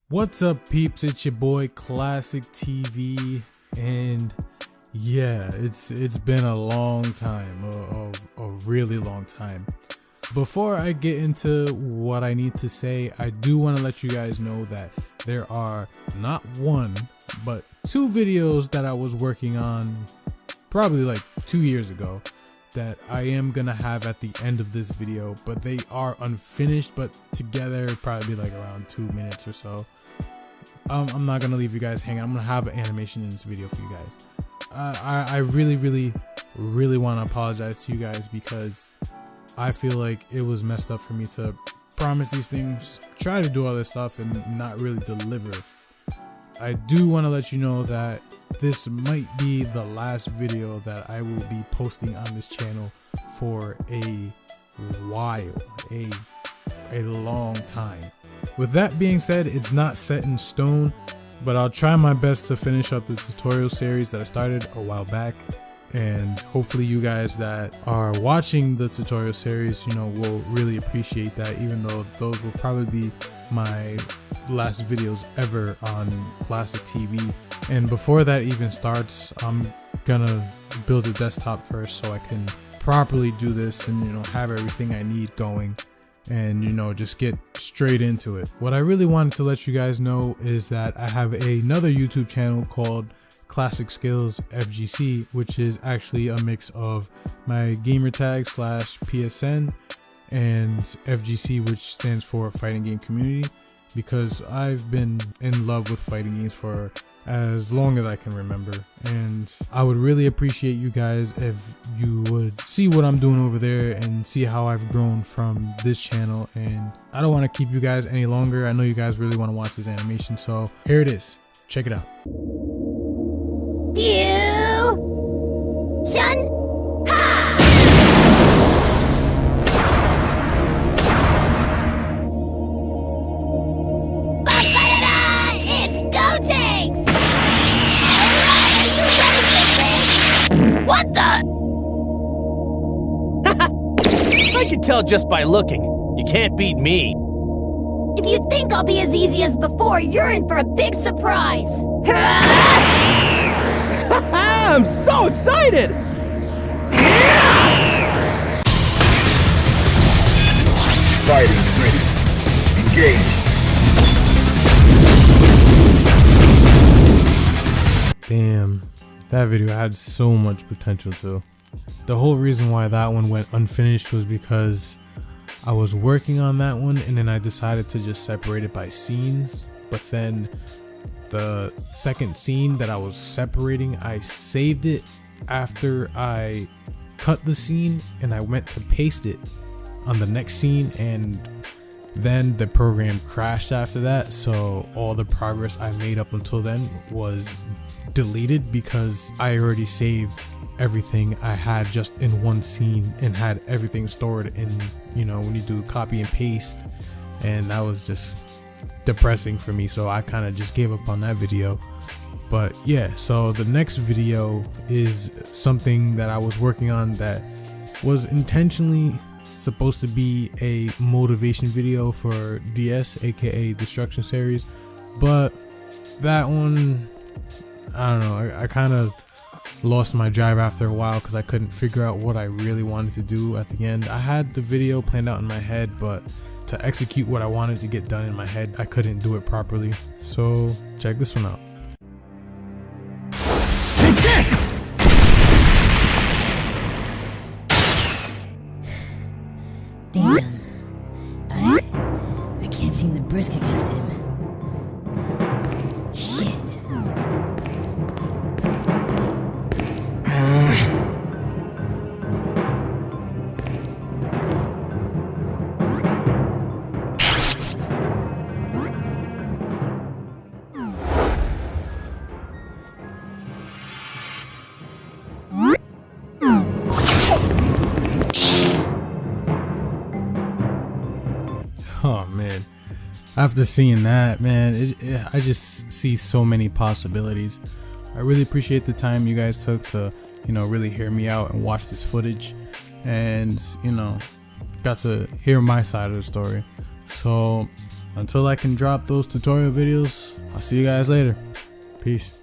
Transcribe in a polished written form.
What's up, peeps? It's your boy KlasiqueTV, and yeah, it's been a long time, a really long time. Before I get into what I need to say, I do want to let you guys know that there are not one, but two videos that I was working on probably like 2 years ago that I am gonna have at the end of this video, but they are unfinished, but together probably like around 2 minutes or so. I'm not gonna leave you guys hanging. I'm gonna have an animation in this video for you guys. I really want to apologize to you guys because I feel like it was messed up for me to promise these things, try to do all this stuff, and not really deliver. I do want to let you know that this might be the last video that I will be posting on this channel for a while, a long time. With that being said, it's not set in stone, but I'll try my best to finish up the tutorial series that I started a while back, and hopefully you guys that are watching the tutorial series, will really appreciate that, even though those will probably be my last videos ever on KlasiqueTV. And before that even starts, I'm gonna build a desktop first so I can properly do this and have everything I need going, and just get straight into it. What I really wanted to let you guys know is that I have another YouTube channel called KlasiqueSkillzFGC, which is actually a mix of my gamertag / PSN and FGC, which stands for Fighting Game Community, because I've been in love with fighting games for as long as I can remember, and I would really appreciate you guys if you would see what I'm doing over there and see how I've grown from this channel. And I don't want to keep you guys any longer. I know you guys really want to watch this animation, so here it is. Check it out. Fusion! What the? I can tell just by looking. You can't beat me. If you think I'll be as easy as before, you're in for a big surprise. I'm so excited! Fighting ready. Engage. Damn, that video had so much potential too. The whole reason why that one went unfinished was because I was working on that one and then I decided to just separate it by scenes, but then the second scene that I was separating, I saved it after I cut the scene and I went to paste it on the next scene, and then the program crashed after that, so all the progress I made up until then was deleted because I already saved everything I had just in one scene and had everything stored in, when you do copy and paste, and that was just depressing for me, so I kind of just gave up on that video. But yeah, so the next video is something that I was working on that was intentionally supposed to be a motivation video for DS, aka Destruction Series, but that one, I don't know, I kind of lost my drive after a while because I couldn't figure out what I really wanted to do at the end. I had the video planned out in my head, but to execute what I wanted to get done in my head, I couldn't do it properly. So check this one out. Take this! Damn. I can't seem to brisk against him. Shit. Oh man, after seeing that, man, I just see so many possibilities. I really appreciate the time you guys took to, really hear me out and watch this footage, and got to hear my side of the story. So until I can drop those tutorial videos, I'll see you guys later. Peace.